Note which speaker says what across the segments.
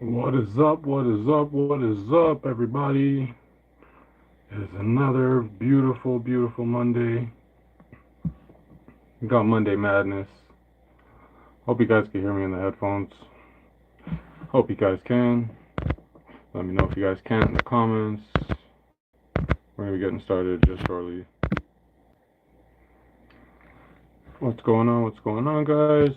Speaker 1: What is up? What is up? What is up, everybody? It is another beautiful, beautiful Monday. We got Monday Madness. Hope you guys can hear me in the headphones. Hope you guys can. Let me know if you guys can in the comments. We're gonna be getting started just shortly. What's going on? What's going on, guys?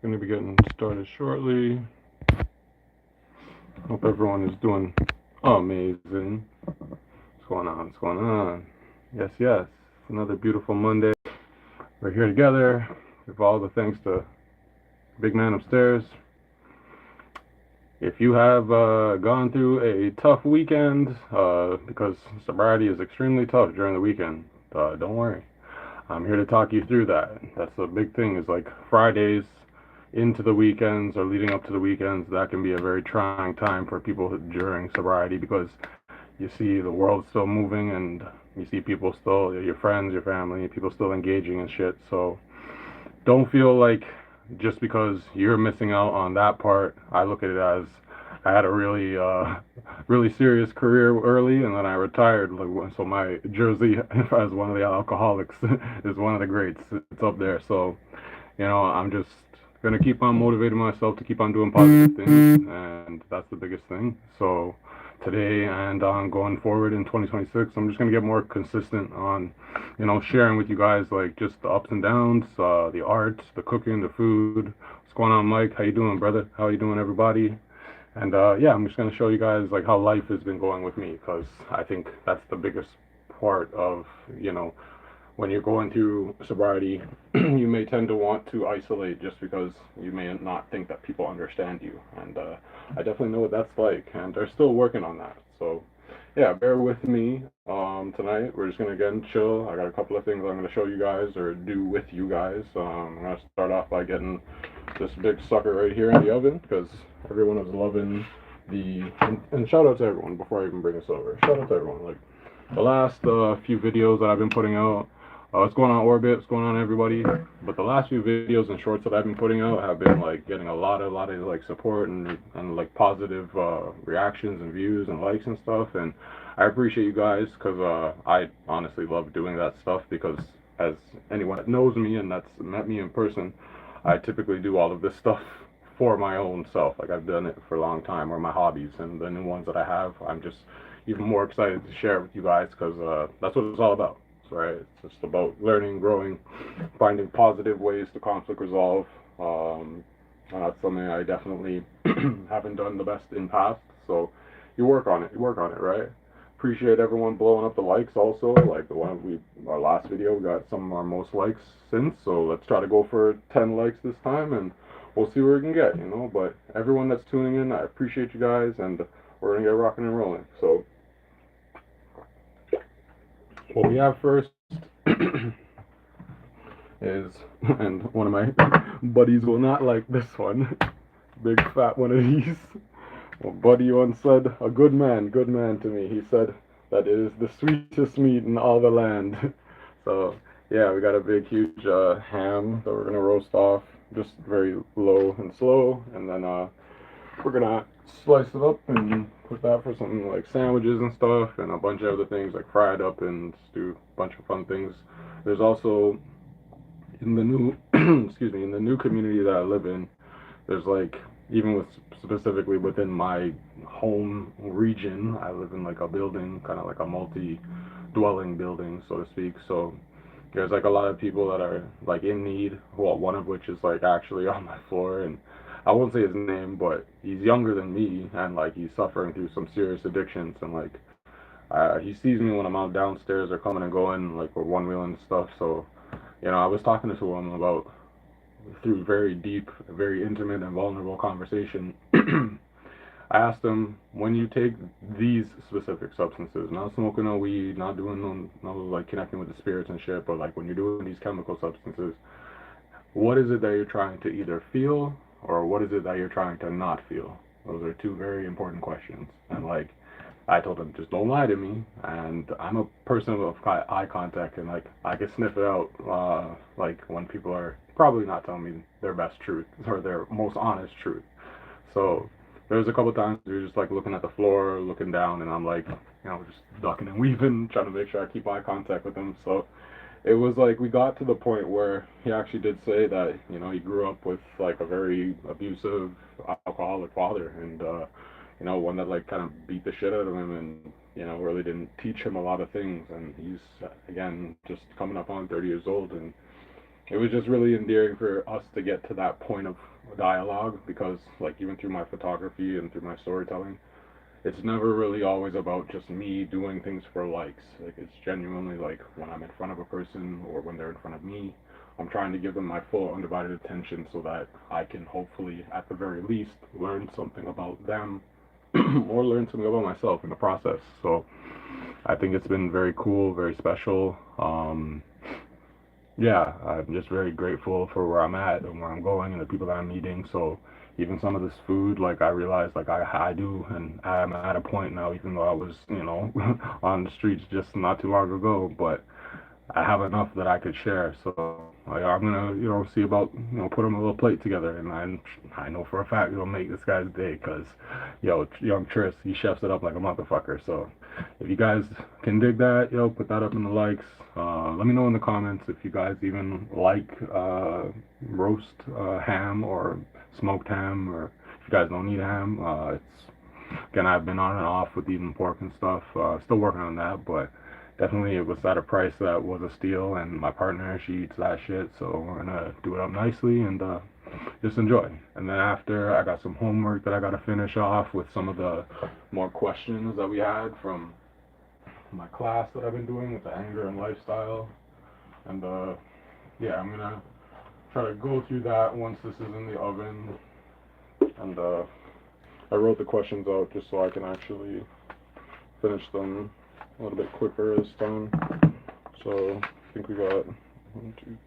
Speaker 1: Gonna be getting started shortly. Hope everyone is doing amazing. What's going on? What's going on? Yes, yes. Another beautiful Monday. We're here together. Give all the thanks to big man upstairs. If you have gone through a tough weekend, because sobriety is extremely tough during the weekend, don't worry. I'm here to talk you through that. That's the big thing, is like Fridays into the weekends or leading up to the weekends, that can be a very trying time for people during sobriety, because you see the world still moving, and you see people still, your friends, your family, people still engaging in shit. So don't feel like just because you're missing out on that part. I look at it as I had a really really serious career early, and then I retired. So my jersey as one of the alcoholics is one of the greats. It's up there. So I'm just gonna keep on motivating myself to keep on doing positive things, and that's the biggest thing. So today and on going forward in 2026, I'm just gonna get more consistent on, sharing with you guys like just the ups and downs, the art, the cooking, the food. What's going on, Mike? How you doing, brother? How you doing, everybody? And yeah, I'm just gonna show you guys like how life has been going with me, because I think that's the biggest part of, when you're going through sobriety, you may tend to want to isolate just because you may not think that people understand you. And I definitely know what that's like, and they're still working on that. So, yeah, bear with me tonight. We're just going to again chill. I got a couple of things I'm going to show you guys or do with you guys. I'm going to start off by getting this big sucker right here in the oven, because everyone is loving and shout out to everyone before I even bring this over. Shout out to everyone. Like, the last few videos that I've been putting out, what's going on, Orbit? What's going on, everybody? But the last few videos and shorts that I've been putting out have been like getting a lot of like support and like positive reactions and views and likes and stuff. And I appreciate you guys, because I honestly love doing that stuff, because as anyone that knows me and that's met me in person, I typically do all of this stuff for my own self. Like, I've done it for a long time, or my hobbies, and the new ones that I have, I'm just even more excited to share it with you guys, because that's what it's all about. Right? It's just about learning, growing, finding positive ways to conflict resolve. And that's something I definitely haven't done the best in past. So you work on it. You work on it, right? Appreciate everyone blowing up the likes also. Like our last video, we got some of our most likes since. So let's try to go for 10 likes this time, and we'll see where we can get. But everyone that's tuning in, I appreciate you guys, and we're going to get rocking and rolling. So what we have first is, and one of my buddies will not like this one, big fat one of these. Well, buddy once said, a good man to me, he said that it is the sweetest meat in all the land. So yeah, we got a big huge ham that we're gonna roast off, just very low and slow, and then we're gonna slice it up and put that for something like sandwiches and stuff, and a bunch of other things like fried up and do a bunch of fun things. There's also, in the new excuse me, in the new community that I live in, there's like, even with specifically within my home region, I live in like a building, kind of like a multi-dwelling building, so to speak. So there's like a lot of people that are like in need. Well, one of which is like actually on my floor, and I won't say his name, but he's younger than me, and like he's suffering through some serious addictions, and like he sees me when I'm out downstairs or coming and going, like we're one wheeling stuff. So I was talking to him about, through very deep, very intimate and vulnerable conversation. I asked him, when you take these specific substances, not smoking no weed, not doing no like connecting with the spirits and shit, but like when you're doing these chemical substances, what is it that you're trying to either feel, or what is it that you're trying to not feel? Those are two very important questions. And like, I told him, just don't lie to me. And I'm a person of eye contact, and like I can sniff it out, like when people are probably not telling me their best truth or their most honest truth. So there was a couple times we were just like looking at the floor, looking down, and I'm like, just ducking and weaving, trying to make sure I keep eye contact with him. So it was like we got to the point where he actually did say that he grew up with like a very abusive alcoholic father, and one that like kind of beat the shit out of him, and really didn't teach him a lot of things. And he's again just coming up on 30 years old, and it was just really endearing for us to get to that point of dialogue, because like even through my photography and through my storytelling, it's never really always about just me doing things for likes. Like it's genuinely like when I'm in front of a person or when they're in front of me, I'm trying to give them my full undivided attention so that I can hopefully at the very least learn something about them or learn something about myself in the process. So I think it's been very cool, very special. Yeah, I'm just very grateful for where I'm at and where I'm going and the people that I'm meeting. So even some of this food, like I realize, like I do, and I'm at a point now, even though I was, on the streets just not too long ago, but I have enough that I could share. So like, I'm gonna, see about, put him a little plate together, and I know for a fact it'll make this guy's day, cause, young Tris, he chefs it up like a motherfucker. So if you guys can dig that, put that up in the likes. Let me know in the comments if you guys even like roast ham or smoked ham, or if you guys don't eat ham. It's again, I've been on and off with eating pork and stuff. Still working on that, but definitely it was at a price that was a steal. And my partner, she eats that shit, so we're gonna do it up nicely and just enjoy. And then after, I got some homework that I gotta finish off with some of the more questions that we had from my class that I've been doing with the anger and lifestyle. And yeah, I'm gonna try to go through that once this is in the oven. And I wrote the questions out just so I can actually finish them a little bit quicker this time. So I think we got one, two,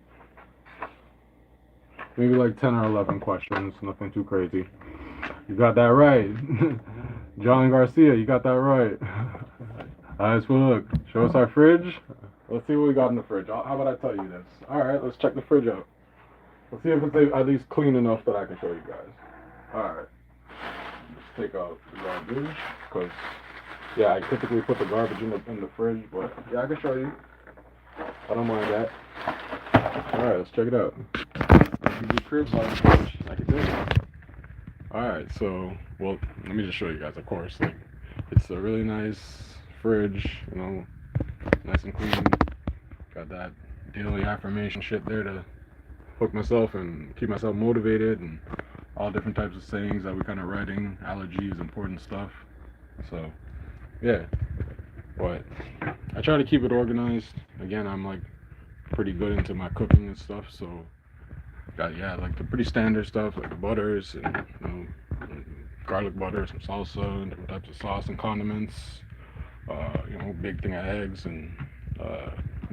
Speaker 1: maybe like 10 or 11 questions, nothing too crazy. You got that right. John Garcia, you got that right. Alright, so look, show us our fridge. Let's see what we got in the fridge. How about I tell you this? Alright, let's check the fridge out. Let's see if it's at least clean enough that I can show you guys. Alright, let's take out the garbage, because, yeah, I typically put the garbage in the fridge, but, yeah, I can show you. I don't mind that. Alright, let's check it out. Let's do cribs on the fridge, like it did. Alright, so, well, let me just show you guys, of course. Like, it's a really nice fridge, nice and clean. Got that daily affirmation shit there to hook myself and keep myself motivated, and all different types of sayings that we kind of writing, allergies, important stuff. So, yeah. But I try to keep it organized. Again, I'm like pretty good into my cooking and stuff, so got like the pretty standard stuff like the butters and garlic butter, some salsa, and different types of sauce and condiments. Big thing of eggs and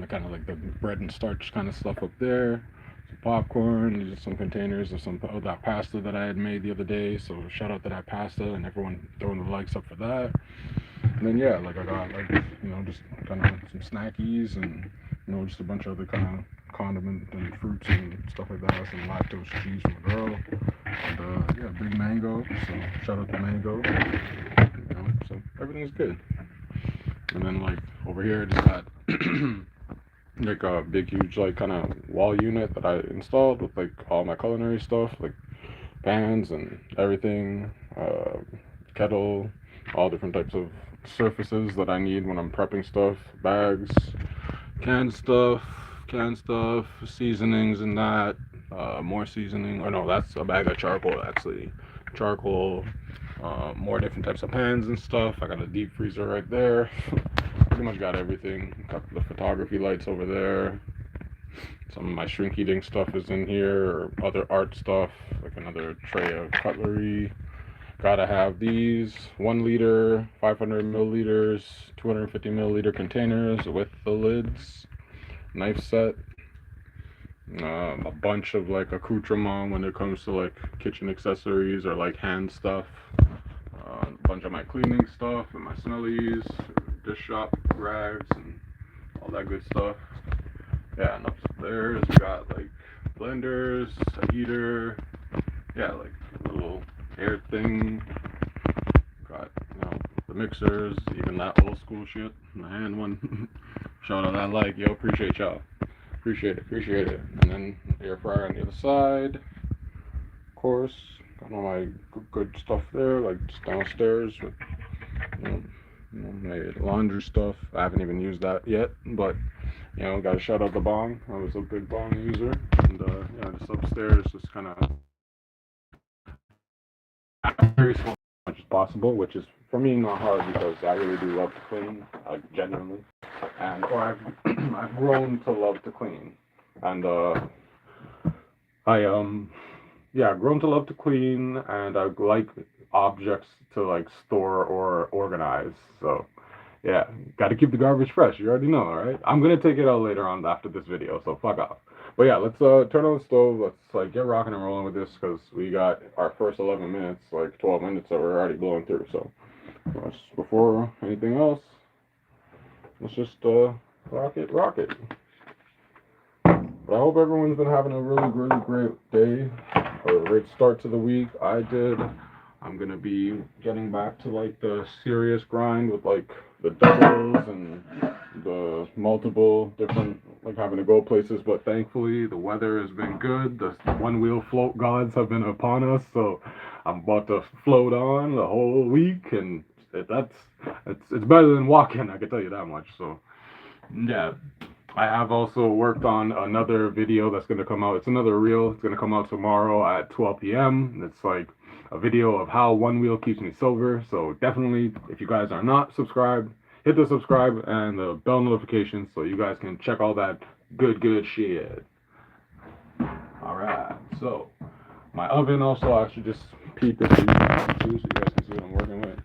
Speaker 1: kind of like the bread and starch kind of stuff up there. Some popcorn, just some containers of some of that pasta that I had made the other day. So shout out to that pasta and everyone throwing the likes up for that. And then yeah, like I got like just kind of some snackies and just a bunch of other kind of condiment and fruits and stuff like that. Some lactose cheese from a girl. And yeah, big mango. So shout out to mango. So everything's good. And then like over here, I just got like a big, huge like kind of wall unit that I installed with like all my culinary stuff, like pans and everything, kettle, all different types of surfaces that I need when I'm prepping stuff, bags, canned stuff, seasonings and that, more seasoning. Or no, that's a bag of charcoal actually. Charcoal, more different types of pans and stuff. I got a deep freezer right there. Pretty much got everything. Got the photography lights over there. Some of my shrink eating stuff is in here, or other art stuff, like another tray of cutlery. Gotta have these 1 liter, 500 milliliters, 250 milliliter containers with the lids, knife set, a bunch of like accoutrement when it comes to like kitchen accessories or like hand stuff, a bunch of my cleaning stuff and my smellies, dish shop rags and all that good stuff. Yeah, and upstairs we got like blenders, a heater, yeah, like little everything. Got, the mixers, even that old school shit, the hand one. Shout out that like, yo, appreciate y'all. Appreciate it. And then air fryer on the other side. Of course, got all my good stuff there, like just downstairs with my laundry stuff. I haven't even used that yet, but gotta shout out the bong. I was a big bong user, and just upstairs, just kind of very small as much as possible, which is for me not hard because I really do love to clean, like genuinely, or I've grown to love to clean, and I've grown to love to clean, and I like objects to like store or organize. So yeah, got to keep the garbage fresh. You already know, right? I'm gonna take it out later on after this video, so fuck off. But yeah, let's turn on the stove. Let's like get rocking and rolling with this because we got our first 11 minutes, like 12 minutes that we're already blowing through. So before anything else, let's just rock it. But I hope everyone's been having a really great day or a great start to the week. I did. I'm gonna be getting back to like the serious grind with like the doubles and the multiple different, like having to go places. But thankfully the weather has been good. The one wheel float gods have been upon us, so I'm about to float on the whole week, and it's better than walking, I can tell you that much. So yeah, I have also worked on another video that's going to come out. It's another reel. It's going to come out tomorrow at 12 p.m. It's like a video of how one wheel keeps me sober. So definitely, if you guys are not subscribed, hit the subscribe and the bell notification so you guys can check all that good shit. Alright, so my oven also, I should just peek this so you guys can see what I'm working with.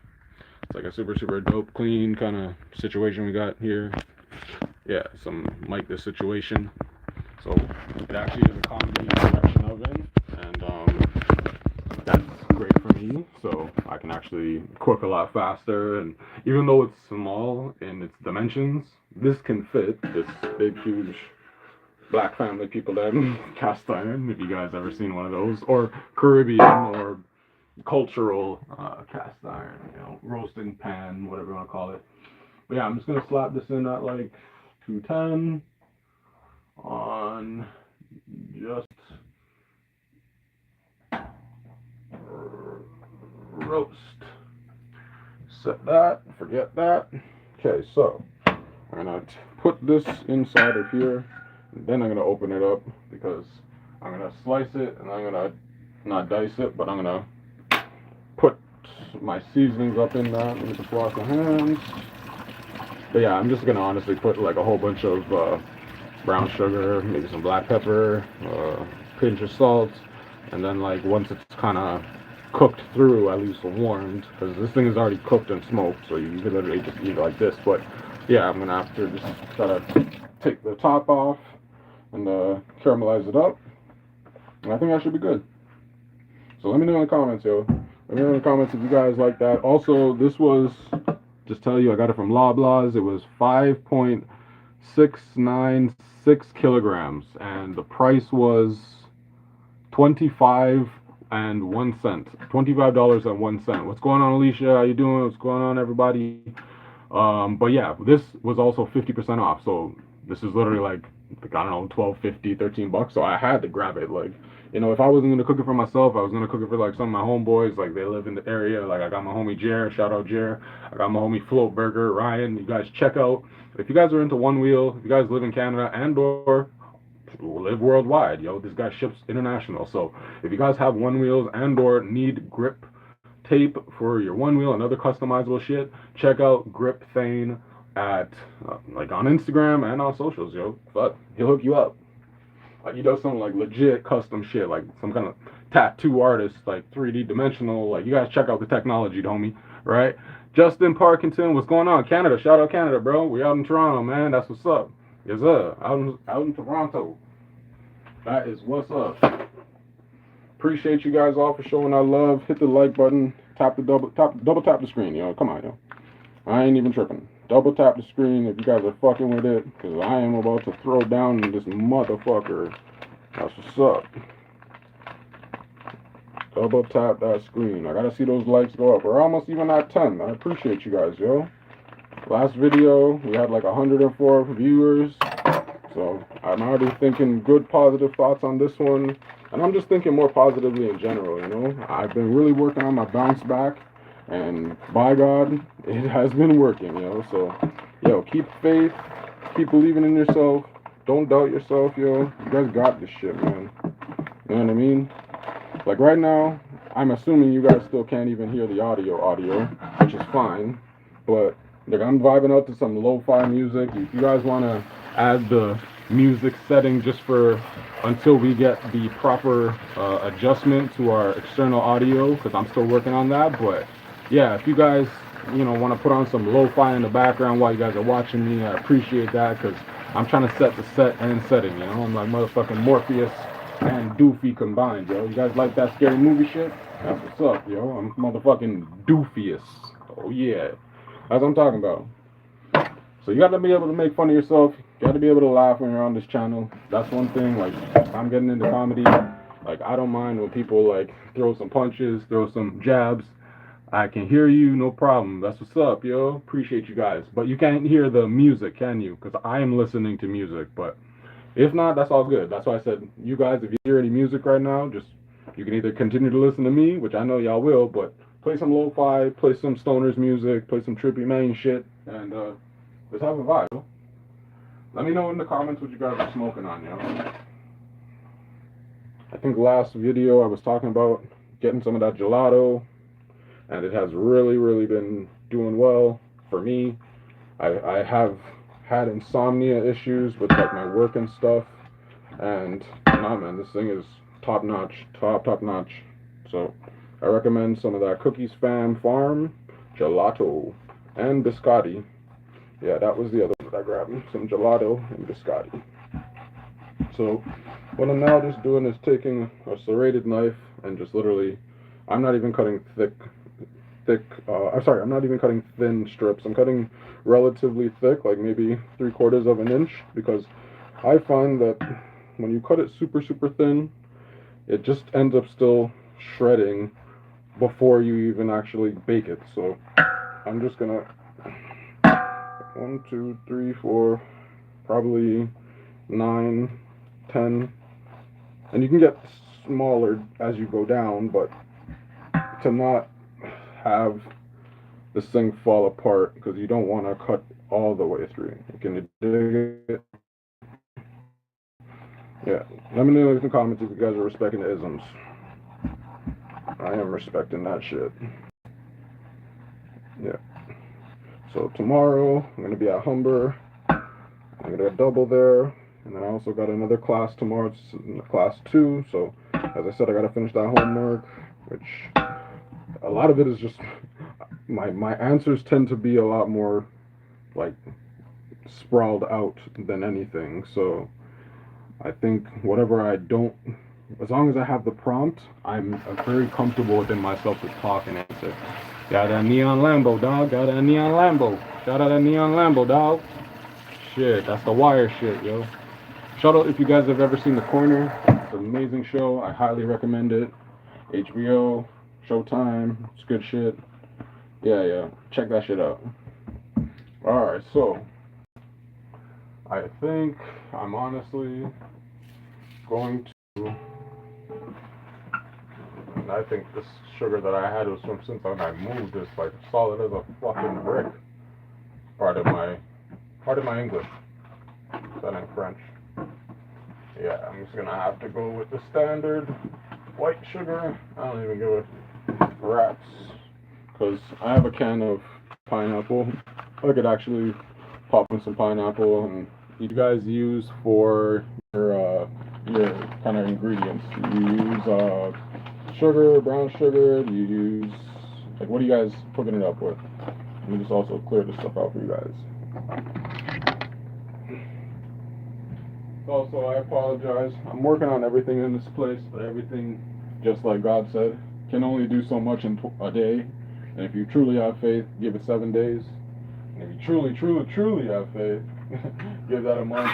Speaker 1: It's like a super dope, clean kind of situation we got here. Yeah, some like this situation. So it actually is a combi induction oven, and that's great for me. So I can actually cook a lot faster, and even though it's small in its dimensions, this can fit this big, huge Black family people them cast iron. If you guys ever seen one of those, or Caribbean or cultural cast iron, roasting pan, whatever you want to call it. But yeah, I'm just gonna slap this in at like 210 on just roast. Set that, forget that. Okay, so I'm gonna put this inside of here, and then I'm gonna open it up because I'm gonna slice it, and I'm gonna not dice it, but I'm gonna put my seasonings up in that. Let me just wash my hands. But yeah, I'm just gonna honestly put like a whole bunch of brown sugar, maybe some black pepper, pinch of salt, and then like once it's kind of cooked through, at least warmed, because this thing is already cooked and smoked, so you can literally just eat it like this. But yeah, I'm gonna have to just try to take the top off and caramelize it up, and I think that should be good. So let me know in the comments, yo. Let me know in the comments if you guys like that. Also, this was, just tell you, I got it from Loblaws. It was 5.696 kilograms, and the price was $25.01. $25.01. What's going on, Alicia? How you doing? What's going on, everybody? But yeah, this was also 50% off. So this is literally like I don't know, $12.50, $13. So I had to grab it. Like, if I wasn't gonna cook it for myself, I was gonna cook it for like some of my homeboys. Like, they live in the area. Like, I got my homie Jer, shout out Jer. I got my homie Float Burger, Ryan. You guys check out. If you guys are into one wheel, if you guys live in Canada and or live worldwide, this guy ships international. So if you guys have one wheels and or need grip tape for your one wheel and other customizable shit, check out Grip Thane at like on Instagram and on socials, but he'll hook you up. Like, he does some like legit custom shit, like some kind of tattoo artist, like 3D dimensional. Like, you guys check out the technology, homie, right? Justin Parkinson, what's going on? Canada, shout out Canada, bro. We out in Toronto, man. That's what's up. Yes, sir. Out in Toronto. That is what's up. Appreciate you guys all for showing our love. Hit the like button. Double tap the screen, Come on, yo. I ain't even tripping. Double tap the screen if you guys are fucking with it, because I am about to throw down this motherfucker. That's what's up. Double tap that screen. I gotta see those likes go up. We're almost even at 10. I appreciate you guys, yo. Last video, we had like 104 viewers. So I'm already thinking good positive thoughts on this one. And I'm just thinking more positively in general, you know. I've been really working on my bounce back. And by God, it has been working, you know. So, yo, keep faith. Keep believing in yourself. Don't doubt yourself, yo. You guys got this shit, man. You know what I mean? Like right now, I'm assuming you guys still can't even hear the audio, which is fine. But like I'm vibing out to some lo-fi music. If you guys want to add the music setting just for until we get the proper adjustment to our external audio, because I'm still working on that. But yeah, if you guys want to put on some lo-fi in the background while you guys are watching me, I appreciate that, because I'm trying to set the set and setting. You know, I'm like motherfucking Morpheus and Doofy combined, yo. You guys like that scary movie shit? That's what's up, yo. I'm motherfucking Doofius. Oh yeah, that's what I'm talking about. So you gotta be able to make fun of yourself. You gotta be able to laugh when you're on this channel. That's one thing. Like, I'm getting into comedy. Like, I don't mind when people like throw some punches, throw some jabs. I can hear you, no problem. That's what's up, yo. Appreciate you guys. But you can't hear the music, can you? Because I am listening to music. But if not, that's all good. That's why I said, you guys, if you hear any music right now, just you can either continue to listen to me, which I know y'all will, but play some lo-fi, play some stoners music, play some trippy main shit, and just have a vibe. Let me know in the comments what you guys are smoking on, yo. I think last video I was talking about getting some of that gelato, and it has really, really been doing well for me. I have had insomnia issues with like my work and stuff, and nah, man, this thing is top notch, top notch. So I recommend some of that Cookies Fam Farm gelato and biscotti. Yeah, that was the other one that I grabbed, some gelato and biscotti. So what I'm now just doing is taking a serrated knife and just literally, I'm not even cutting I'm not even cutting thin strips. I'm cutting relatively thick, like maybe 3/4 of an inch, because I find that when you cut it super, super thin, it just ends up still shredding before you even actually bake it. So I'm just gonna 1, 2, 3, 4, probably 9, 10, and you can get smaller as you go down, but to not have this thing fall apart, because you don't want to cut all the way through. You can dig it. Yeah, let me know in the comments if you guys are respecting the isms. I am respecting that shit. Yeah. So tomorrow I'm gonna be at Humber. I'm gonna double there, and then I also got another class tomorrow. It's class 2. So as I said, I gotta finish that homework, which a lot of it is just my answers tend to be a lot more like sprawled out than anything. So I think whatever I don't, as long as I have the prompt, I'm very comfortable within myself to talk and answer. Got that neon Lambo, dog. Got that neon Lambo. Shout out that neon Lambo, dog. Shit, that's the Wire shit, yo. Shout out if you guys have ever seen The Corner. It's an amazing show. I highly recommend it. HBO, Showtime. It's good shit. Yeah. Check that shit out. Alright, so I think I'm honestly going to, I think this sugar that I had was from since I moved. It's like solid as a fucking brick. Part of my English. That in French. Yeah, I'm just gonna have to go with the standard white sugar. I don't even give a rat's, because I have a can of pineapple. I could actually pop in some pineapple. And you guys use for your kind of ingredients? Do you use sugar, brown sugar? Do you use, like, what are you guys cooking it up with? Let me just also clear this stuff out for you guys. Also, I apologize. I'm working on everything in this place, but everything, just like God said, can only do so much in a day. And if you truly have faith, give it 7 days. And if you truly have faith, give that a month.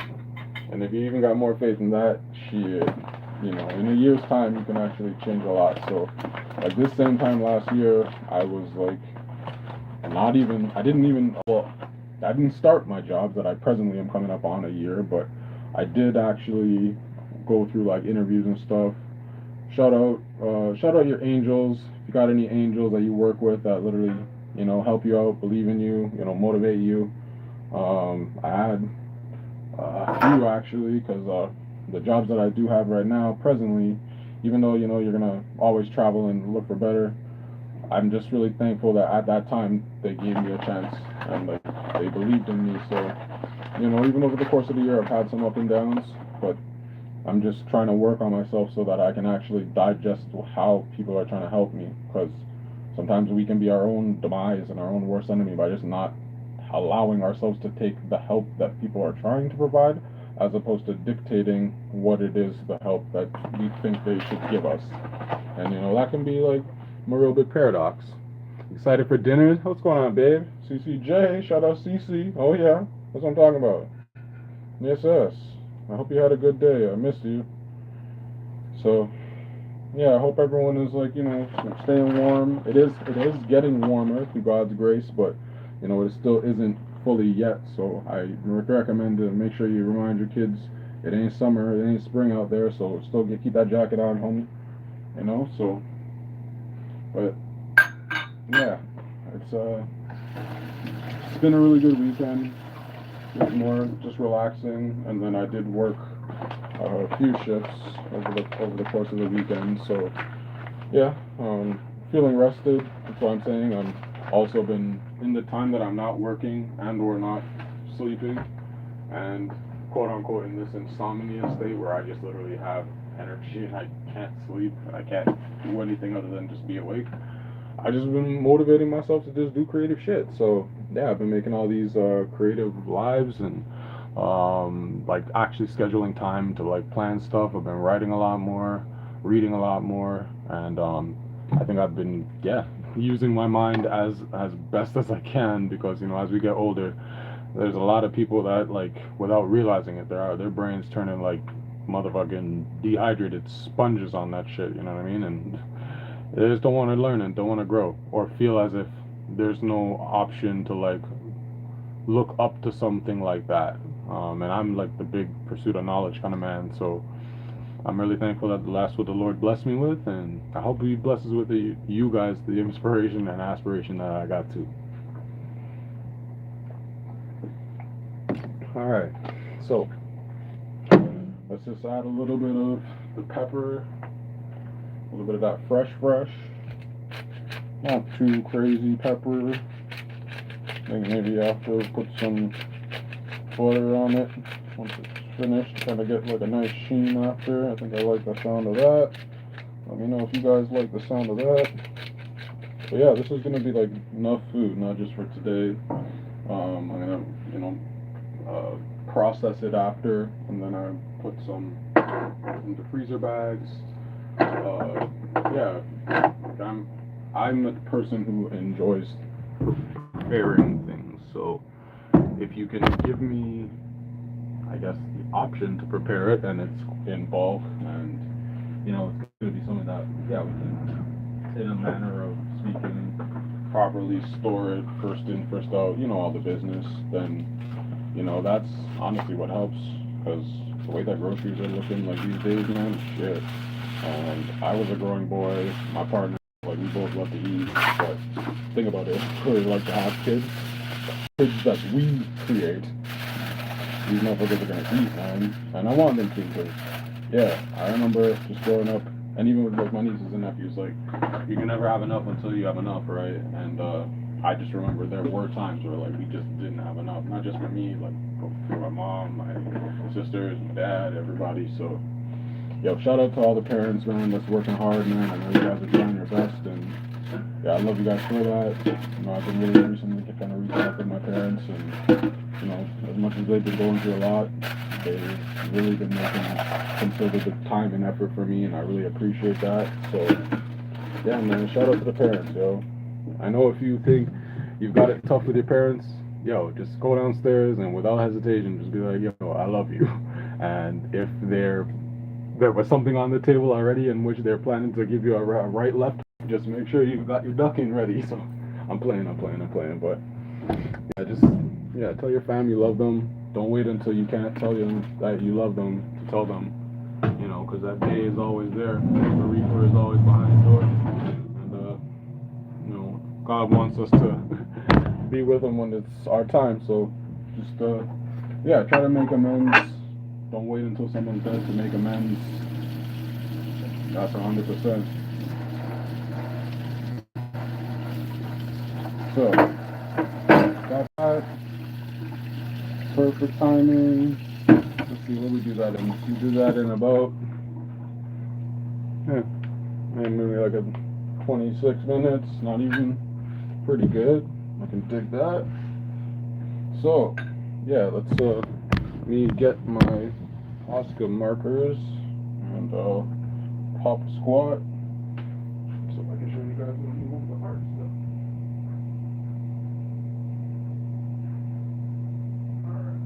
Speaker 1: And if you even got more faith than that, shit,
Speaker 2: you know, in a year's time, you can actually change a lot. So, like this same time last year, I was like, well, I didn't start my job that I presently am coming up on a year, but I did actually go through like interviews and stuff. Shout out your angels. If you got any angels that you work with that literally, you know, help you out, believe in you, you know, motivate you. I had a few actually, because the jobs that I do have right now, presently, even though you know you're gonna always travel and look for better, I'm just really thankful that at that time they gave me a chance and like they believed in me. So, you know, even over the course of the year, I've had some up and downs, but I'm just trying to work on myself so that I can actually digest how people are trying to help me. Because sometimes we can be our own demise and our own worst enemy by just not allowing ourselves to take the help that people are trying to provide, as opposed to dictating what it is the help that we think they should give us. And you know that can be like a real big paradox. Excited for dinner? What's going on, babe? CCJ, shout out CC. Oh yeah, that's what I'm talking about. Yes, yes. I hope you had a good day. I missed you. So yeah, I hope everyone is like, you know, staying warm. It is getting warmer through God's grace, but you know, it still isn't fully yet. So I recommend to make sure you remind your kids it ain't summer, it ain't spring out there, so still keep that jacket on, homie. You know, so but yeah, it's it's been a really good weekend. It was more just relaxing, and then I did work a few shifts over the course of the weekend. So yeah, feeling rested. That's what I'm saying. I'm also been in the time that I'm not working and or not sleeping, and quote unquote in this insomnia state where I just literally have energy and I can't sleep and I can't do anything other than just be awake. I just been motivating myself to just do creative shit. So yeah, I've been making all these creative lives and like actually scheduling time to like plan stuff. I've been writing a lot more, reading a lot more, and I think I've been using my mind as best as I can because you know as we get older, there's a lot of people that like without realizing it, their brains turning like motherfucking dehydrated sponges on that shit. You know what I mean? And they just don't want to learn and don't want to grow or feel as if there's no option to like look up to something like that. And I'm like the big pursuit of knowledge kind of man. So I'm really thankful that that's what the Lord blessed me with, and I hope He blesses with you guys the inspiration and aspiration that I got to. All right, so let's just add a little bit of the pepper, a little bit of that fresh, not too crazy pepper. I think maybe after put some butter on it once it's finished, kind of get like a nice sheen after. I think I like the sound of that. Let me know if you guys like the sound of that. But yeah, this is gonna be like enough food, not just for today. I'm gonna, you know, process it after, and then I put some into freezer bags. Yeah, I'm a person who enjoys preparing things. So if you can give me, I guess, the option to prepare it, and it's in bulk, and you know, it's going to be something that we can, in a manner of speaking, properly store it first in, first out. You know, all the business. Then, you know, that's honestly what helps because the way that groceries are looking like these days, man, shit. And I was a growing boy. My partner, like, we both love to eat, but think about it, we really like to have kids. Kids that we create, these motherfuckers are gonna eat, man. And I want them to, because, yeah, I remember just growing up, and even with like my nieces and nephews, like, you can never have enough until you have enough, right? And I just remember there were times where, like, we just didn't have enough. Not just for me, like, for my mom, my sisters, my dad, everybody. So, yo, shout out to all the parents, man, that's working hard, man. I know you guys are trying your best, and yeah, I love you guys for that. You know, I've been really recently kind of reaching out with my parents, and you know, as much as they've been going through a lot, they've really been making considerable time and effort for me, and I really appreciate that. So, yeah, man, shout out to the parents, yo. I know if you think you've got it tough with your parents, yo, just go downstairs and without hesitation, just be like, yo, I love you. And if they're
Speaker 1: there was something on the table already in which they're planning to give you a right left, just make sure you got your ducking ready. So I'm playing, but yeah, just yeah, tell your family you love them. Don't wait until you can't tell them that you love them to tell them, because that day is always there. The reaper is always behind the door, and God wants us to be with them when it's our time. So just yeah, try to make amends. Don't wait until someone's dead to make amends. That's 100%. So got that. Perfect timing. Let's see what we do that in. We do that in about maybe like a 26 minutes. Not even. Pretty good. I can dig that. So yeah, let's me get my Oscar markers and pop a squat so I can show you guys when you move the hard stuff. Alright.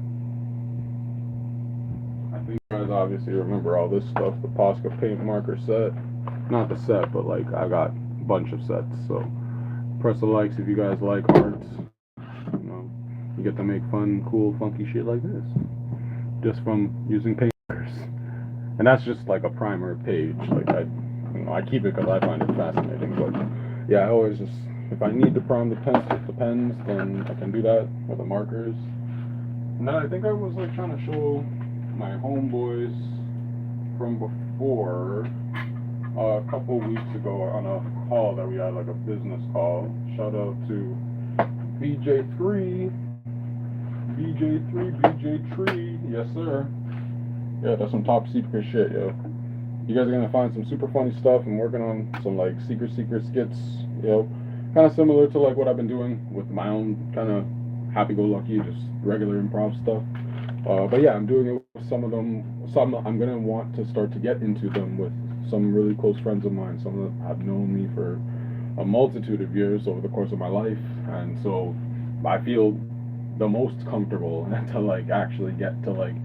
Speaker 1: I think you guys obviously remember all this stuff, the Posca paint marker set. Not the set, but like I got a bunch of sets, so press the likes if you guys like arts. You get to make fun, cool, funky shit like this just from using paint markers. And that's just like a primer page. Like I keep it because I find it fascinating. But yeah, I always just, if I need to prime the pens, then I can do that with the markers. And then I think I was like trying to show my homeboys from before a couple weeks ago on a call that we had, like a business call. Shout out to BJ3, BJ Tree, yes sir. Yeah, that's some top secret shit, yo. You guys are gonna find some super funny stuff. I'm working on some like secret skits, kind of similar to like what I've been doing with my own kind of happy-go-lucky, just regular improv stuff. But yeah, I'm doing it with some of them. Some I'm gonna want to start to get into them with some really close friends of mine. Some of them have known me for a multitude of years over the course of my life, and so I feel the most comfortable to like actually get to like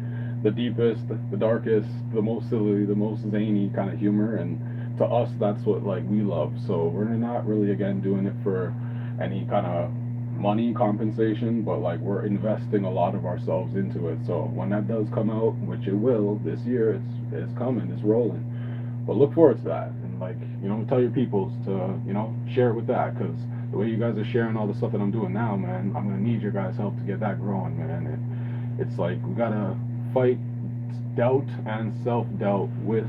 Speaker 1: the deepest, the darkest, the most silly, the most zany kind of humor, and to us that's what like we love. So we're not really again doing it for any kind of money compensation, but like we're investing a lot of ourselves into it. So when that does come out, which it will this year, it's coming, it's rolling. But look forward to that, and like tell your peoples to share it with that, because the way you guys are sharing all the stuff that I'm doing now, man, I'm gonna need your guys' help to get that growing, man. And it's like we gotta fight doubt and self-doubt with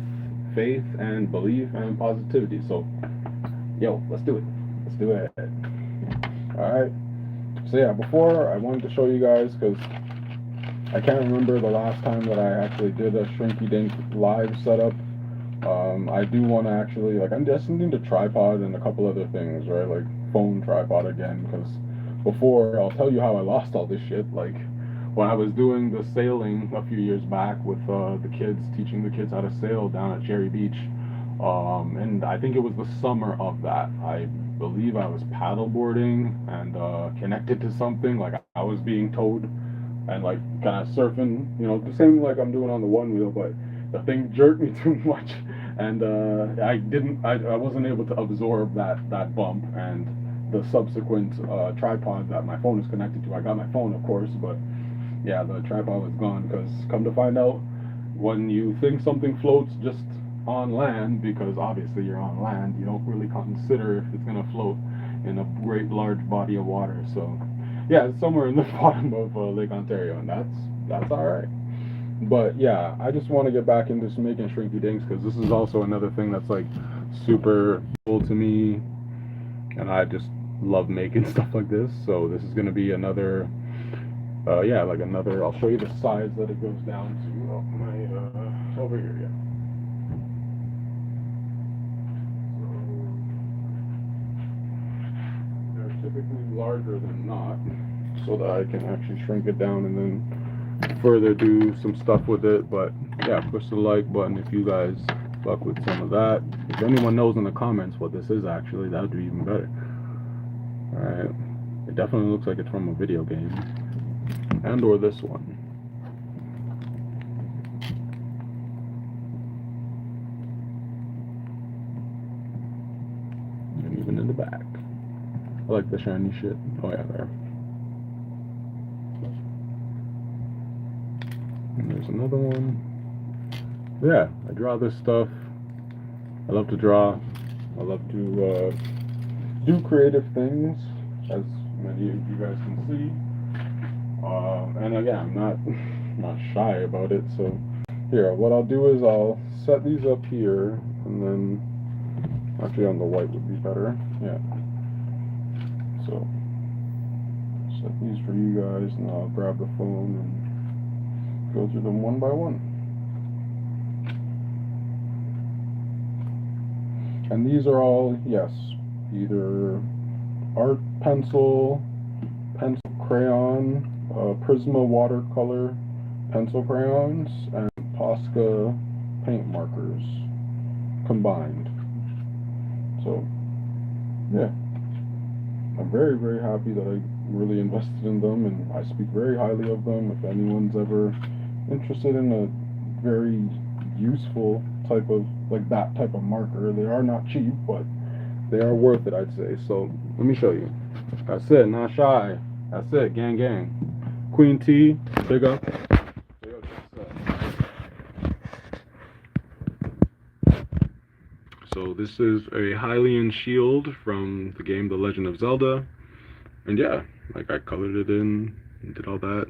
Speaker 1: faith and belief and positivity. So yo, let's do it. Let's do it. All right. So yeah, before I wanted to show you guys, because I can't remember the last time that I actually did a Shrinky Dink live setup. I do want to actually, like, I'm just need a tripod and a couple other things, right? Like phone tripod again, because before, I'll tell you how I lost all this shit. Like when I was doing the sailing a few years back with the kids, teaching the kids how to sail down at Cherry Beach, and I think it was the summer of that. I believe I was paddleboarding and connected to something, like I was being towed and like kind of surfing, the same like I'm doing on the one wheel, but the thing jerked me too much, and I wasn't able to absorb that bump and the subsequent tripod that my phone is connected to. I got my phone, of course, but yeah, the tripod was gone, because come to find out, when you think something floats just on land, because obviously you're on land, you don't really consider if it's going to float in a great large body of water. So yeah, it's somewhere in the bottom of Lake Ontario, and that's all right. But yeah, I just want to get back into making Shrinky Dinks, because this is also another thing that's like super cool to me, and I just love making stuff like this. So this is going to be another yeah, like another, I'll show you the size that it goes down to. Oh, my over here, yeah. So they're typically larger than not, so that I can actually shrink it down and then further do some stuff with it. But yeah, push the like button if you guys fuck with some of that. If anyone knows in the comments what this is actually, that would be even better. Alright, it definitely looks like it's from a video game, and or this one.
Speaker 2: I like the shiny shit. Oh yeah, there. And there's another one. Yeah, I draw this stuff. I love to draw. I love to do creative things, as many of you guys can see. And again, I'm not shy about it. So here, what I'll do is I'll set these up here, and then actually on the white would be better. Yeah. So set these for you guys, and I'll grab the phone and go through them one by one. And these are all, yes, either art pencil, pencil crayon, Prisma watercolor pencil crayons, and Posca paint markers combined. So, yeah, I'm very, very happy that I really invested in them, and I speak very highly of them. If anyone's ever interested in a very useful type of, like that type of marker, they are not cheap, but they are worth it, I'd say. So, let me show you. That's it, not shy. That's it, gang, gang. Queen T, big up. So this is a Hylian shield from the game The Legend of Zelda. And yeah, like I colored it in and did all that.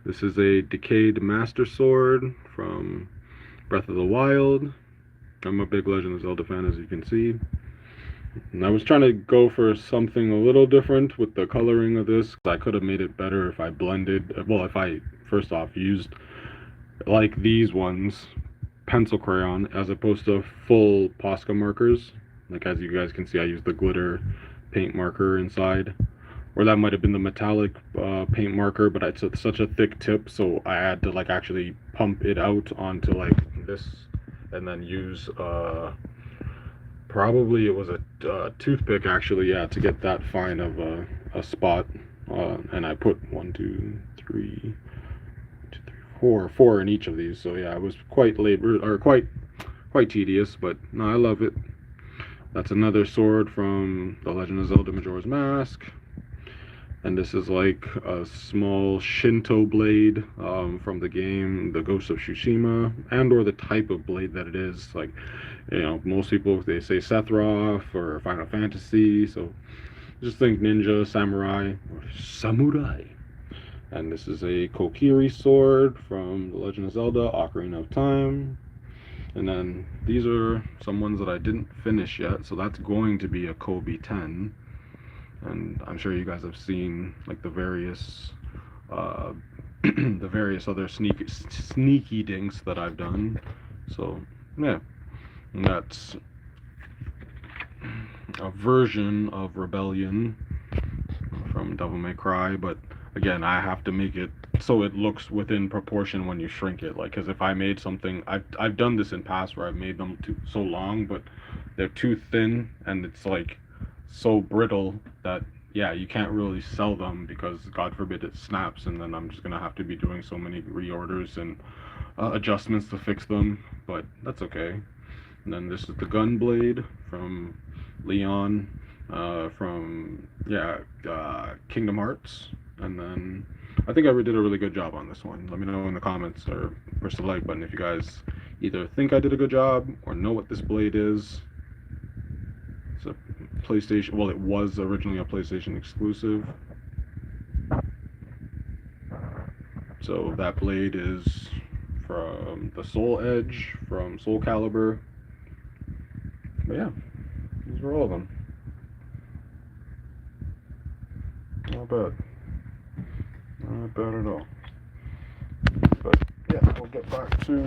Speaker 2: This is a decayed master sword from Breath of the Wild. I'm a big Legend of Zelda fan, as you can see. And I was trying to go for something a little different with the coloring of this. I could have made it better if I blended, well, if I first off used, like these ones, pencil crayon as opposed to full Posca markers. Like as you guys can see, I used the glitter paint marker inside. Or that might have been the metallic paint marker, but it's such a thick tip, so I had to like actually pump it out onto like this and then use probably it was a toothpick actually, yeah, to get that fine of a spot. And I put 1, 2, 3, 4 in each of these. So yeah, it was quite labor or quite tedious, but no, I love it. That's another sword from The Legend of Zelda Majora's Mask. And this is like a small Shinto blade from the game The Ghost of Tsushima, and or the type of blade that it is. Like, you know, most people, they say Sephiroth or Final Fantasy, so just think ninja, samurai, or samurai. And this is a Kokiri sword from The Legend of Zelda Ocarina of Time. And then these are some ones that I didn't finish yet, so that's going to be a Kobe 10. And I'm sure you guys have seen like the various the various other sneaky dinks that I've done. So yeah, and that's a version of Rebellion from Devil May Cry, but again, I have to make it so it looks within proportion when you shrink it. Like, because if I made something, I've done this in past where I've made them so long, but they're too thin, and it's like so brittle that yeah, you can't really sell them because God forbid it snaps, and then I'm just gonna have to be doing so many reorders and adjustments to fix them. But that's okay. And then this is the gun blade from Leon, from Kingdom Hearts. And then I think I did a really good job on this one. Let me know in the comments or push the like button if you guys either think I did a good job or know what this blade is. It's a PlayStation, well, it was originally a PlayStation exclusive. So that blade is from the Soul Edge from Soul Calibur. But yeah, these are all of them. Not bad. Not bad at all. But yeah, we'll get back to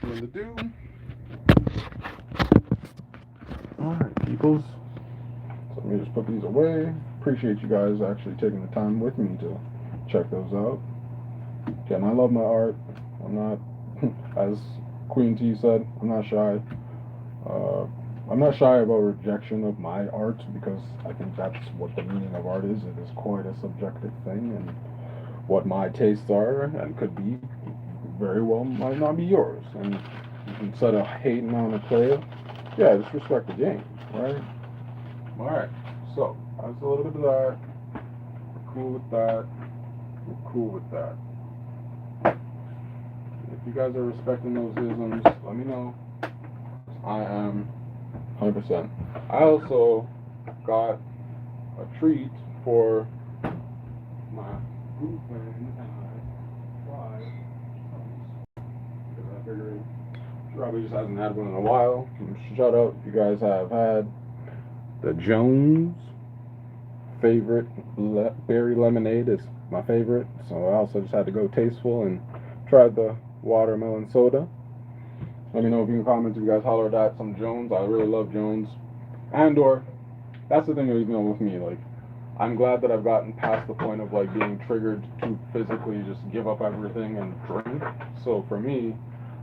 Speaker 2: doing the do. Alright, peoples. So let me just put these away. Appreciate you guys actually taking the time with me to check those out. Again, I love my art. I'm not, as Queen T said, I'm not shy. I'm not shy about rejection of my art because I think that's what the meaning of art is. It is quite a subjective thing, and what my tastes are and could be very well might not be yours. And instead of hating on a player, yeah, just respect the game, right? All right, so Just a little bit of that. Cool with that. Cool with that. If you guys are respecting those isms, let me know. I am 100%. I also got a treat for my group friend and I tried because I figured she probably just hasn't had one in a while. Shout out if you guys have had the Jones favorite berry lemonade is my favorite, so I also just had to go tasteful and tried the watermelon soda. Let me know if you can comment if you guys hollered at some Jones. I really love Jones. And or that's the thing that, with me, like I'm glad that I've gotten past the point of like being triggered to physically just give up everything and drink. So for me,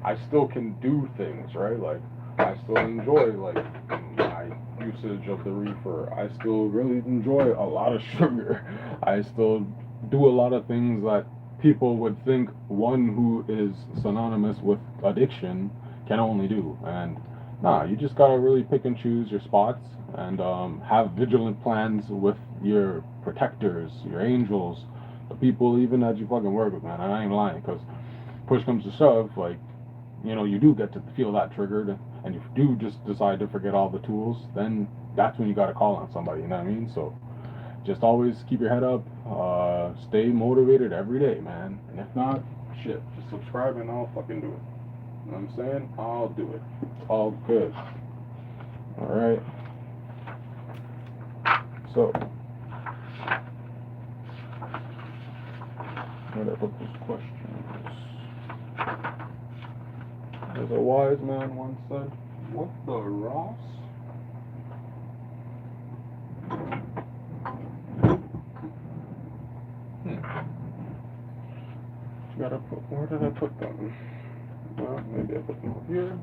Speaker 2: I still can do things, right? Like I still enjoy like my usage of the reefer. I still really enjoy a lot of sugar. I still do a lot of things that people would think one who is synonymous with addiction can only do. And nah, you just gotta really pick and choose your spots and have vigilant plans with your protectors, your angels, the people even that you fucking work with, man. I ain't lying, because push comes to shove, like, you do get to feel that triggered, and if you do just decide to forget all the tools, then that's when you gotta call on somebody, you know what I mean? So just always keep your head up, stay motivated every day, man. And if not, shit, just subscribe and I'll fucking do it. You know what I'm saying? I'll do it. It's all good. Alright. So, where did I put these questions? As a wise man once said, what the Ross? Gotta put, where did I put them? Well, maybe I put them up here.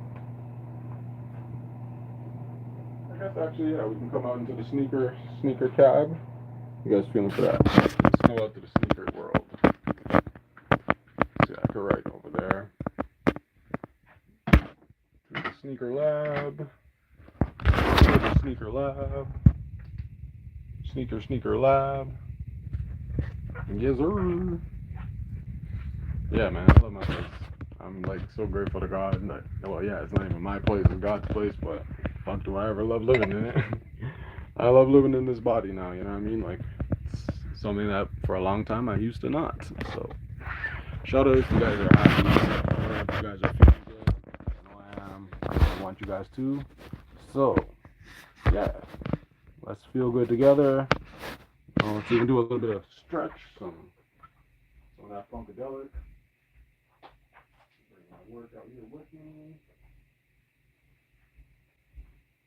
Speaker 2: I guess actually, yeah, we can come out into the sneaker cab. You guys feeling for that? Let's go out to the sneaker world. See, I could write over there. To the sneaker lab. To the sneaker lab. Sneaker lab. Yes, sir. Yeah, man, I love my place. I'm like so grateful to God that, well, yeah, it's not even my place, it's God's place, but fuck, do I ever love living in it? I love living in this body now, you know what I mean? Like, it's something that for a long time I used to not. So, shout out if you guys are happy, if you guys are feeling good. I know I am. I want you guys to. So, yeah, let's feel good together. Let's even do a little bit of stretch, some of that funkadelic. Work out here with me.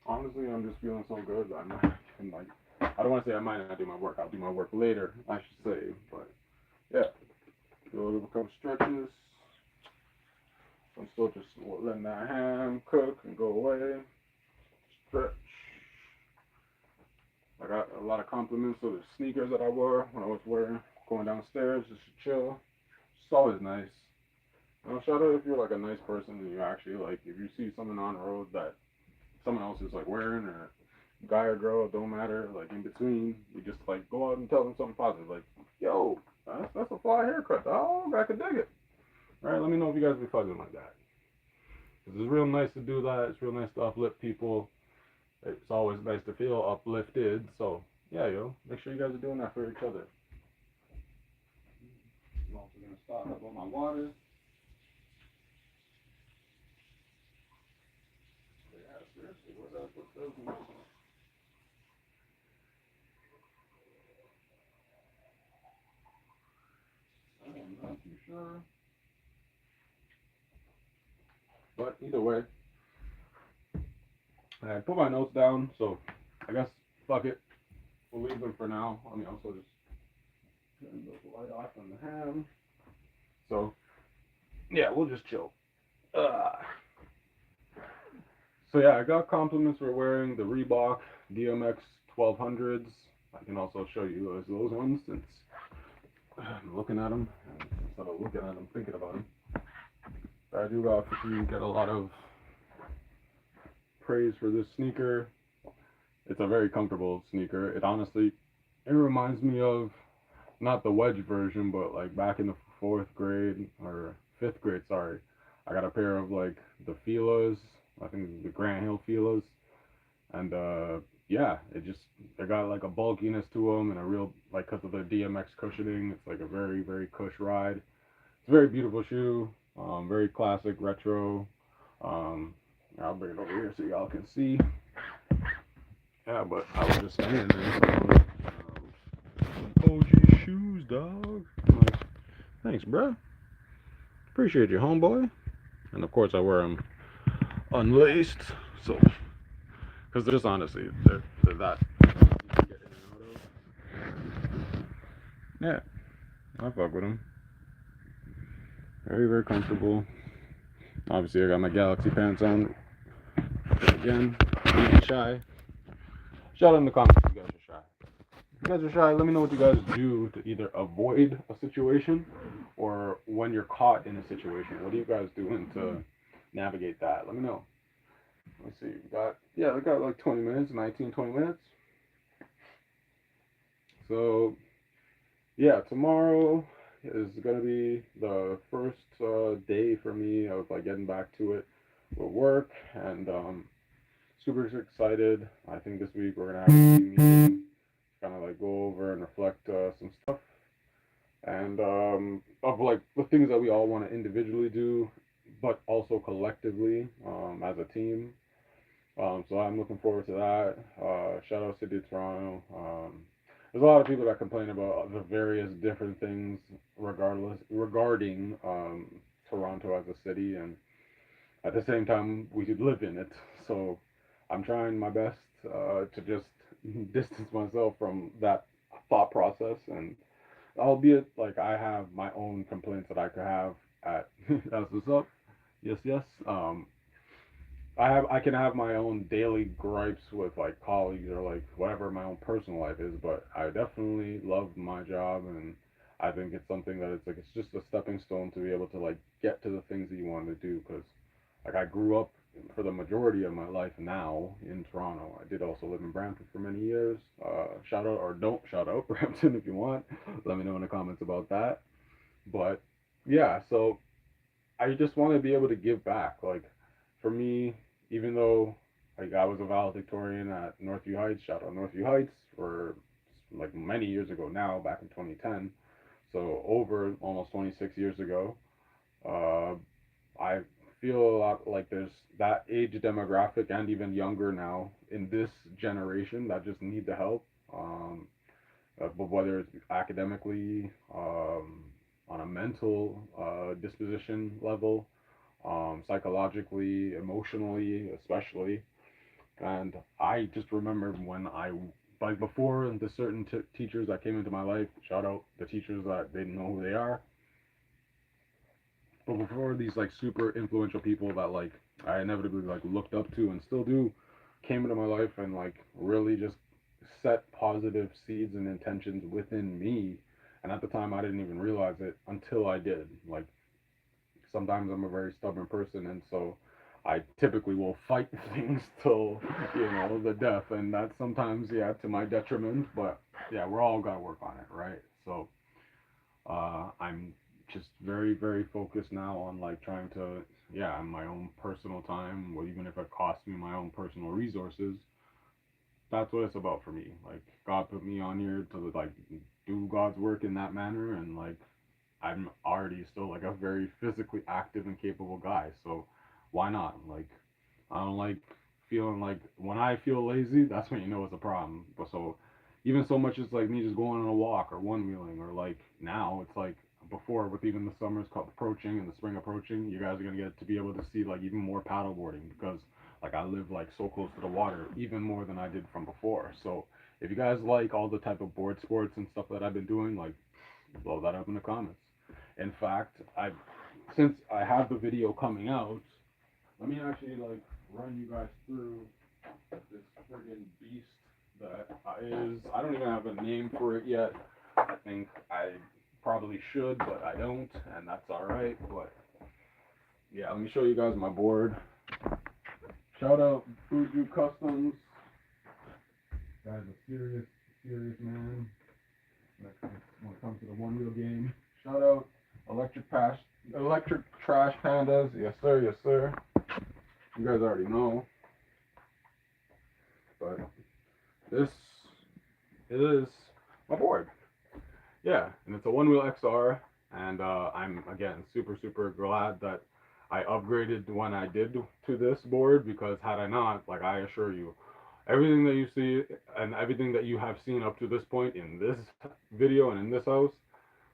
Speaker 2: Honestly, I'm just feeling so good that I don't want to say I might not do my work. I'll do my work later, I should say. But yeah, do a little couple stretches. I'm still just letting that ham cook and go away. Stretch. I got a lot of compliments of the sneakers that I wore when I was going downstairs just to chill. It's always nice. Shout out if you're like a nice person and you actually like, if you see something on the road that someone else is like wearing, or guy or girl, it don't matter, like in between, you just like go out and tell them something positive, like, yo, that's a fly haircut, oh, I could dig it. Alright, let me know if you guys be fucking like that. Because it's real nice to do that, it's real nice to uplift people, it's always nice to feel uplifted, so yeah, yo, make sure you guys are doing that for each other. I'm also going to stock up on my water. Yeah, seriously, where did I put those notes? I'm not too sure. But either way, I put my notes down, so I guess fuck it. We'll leave them for now. I mean, also just turn the light off on the ham. So yeah, we'll just chill. So yeah, I got compliments for wearing the Reebok DMX 1200s. I can also show you those ones since I'm looking at them. Instead of looking at them, thinking about them. I do get a lot of praise for this sneaker.
Speaker 1: It's a very comfortable sneaker. It honestly, it reminds me of not the wedge version, but like back in the fourth grade or fifth grade, sorry. I got a pair of like the Fila's, I think the Grant Hill Fila's, and yeah, they got like a bulkiness to them and a real like because of the DMX cushioning, it's like a very cush ride. It's a very beautiful shoe, very classic retro. Um, I'll bring it over here so y'all can see. Yeah, but I was just standing there. OG shoes, dog. Like, thanks, bro. Appreciate you, homeboy. And of course, I wear them unlaced, so because they're just honestly they're that get in and out of. Yeah, I fuck with them. Very comfortable. Obviously, I got my Galaxy pants on again. Being shy. Shout out in the comments if you guys are shy. If you guys are shy, let me know what you guys do to either avoid a situation or when you're caught in a situation. What are you guys doing to navigate that? Let me know. Let's see. We got like 20 minutes, 19, 20 minutes. So yeah, tomorrow is gonna be the first day for me of like getting back to it with work, and super excited. I think this week we're gonna have a team meeting, kind of like go over and reflect some stuff, and of like the things that we all want to individually do, but also collectively as a team. So I'm looking forward to that. Shout out City of Toronto. There's a lot of people that complain about the various different things regarding Toronto as a city, and at the same time we could live in it. So I'm trying my best to just distance myself from that thought process, and albeit like I have my own complaints that I could have at that's what's up. Yes. I can have my own daily gripes with like colleagues or like whatever my own personal life is, but I definitely love my job, and I think it's something that it's just a stepping stone to be able to like get to the things that you want to do, because like I grew up for the majority of my life now in Toronto. I did also live in Brampton for many years. Shout out or don't shout out Brampton if you want. Let me know in the comments about that. But yeah, so I just want to be able to give back. Like for me, even though like I was a valedictorian at Northview Heights, shout out Northview Heights for like many years ago now, back in 2010. So over almost 26 years ago, uh, I feel a lot like there's that age demographic and even younger now in this generation that just need the help. But whether it's academically, on a mental disposition level, psychologically, emotionally, especially. And I just remember when like before the certain teachers that came into my life, shout out the teachers that didn't know who they are, but before these like super influential people that like I inevitably like looked up to and still do, came into my life and like really just set positive seeds and intentions within me. And at the time, I didn't even realize it until I did. Like sometimes I'm a very stubborn person, and so I typically will fight things till the death, and that's sometimes to my detriment. But yeah, we're all gotta work on it, right? So I'm just very focused now on like trying to on my own personal time, well, even if it costs me my own personal resources. That's what it's about for me. Like God put me on here to like do God's work in that manner, and like I'm already still like a very physically active and capable guy. So why not? Like I don't like feeling like when I feel lazy, that's when you know it's a problem. But so even so much as like me just going on a walk or one wheeling, or like now it's like before with even the summers approaching and the spring approaching, you guys are gonna get to be able to see like even more paddleboarding, because like I live like so close to the water, even more than I did from before. So if you guys like all the type of board sports and stuff that I've been doing, like blow that up in the comments. In fact, I since I have the video coming out, let me actually like run you guys through this friggin' beast that is. I don't even have a name for it yet. I think I probably should, but I don't, and that's all right. But yeah, let me show you guys my board. Shout out Fuju Customs. Guy's a serious, serious man. When it comes to the one wheel game. Shout out electric trash pandas. Yes sir, yes sir. You guys already know, but this is my board. Yeah, and it's a one wheel XR, and I'm again super glad that I upgraded when I did to this board because had I not, like I assure you, everything that you see and everything that you have seen up to this point in this video and in this house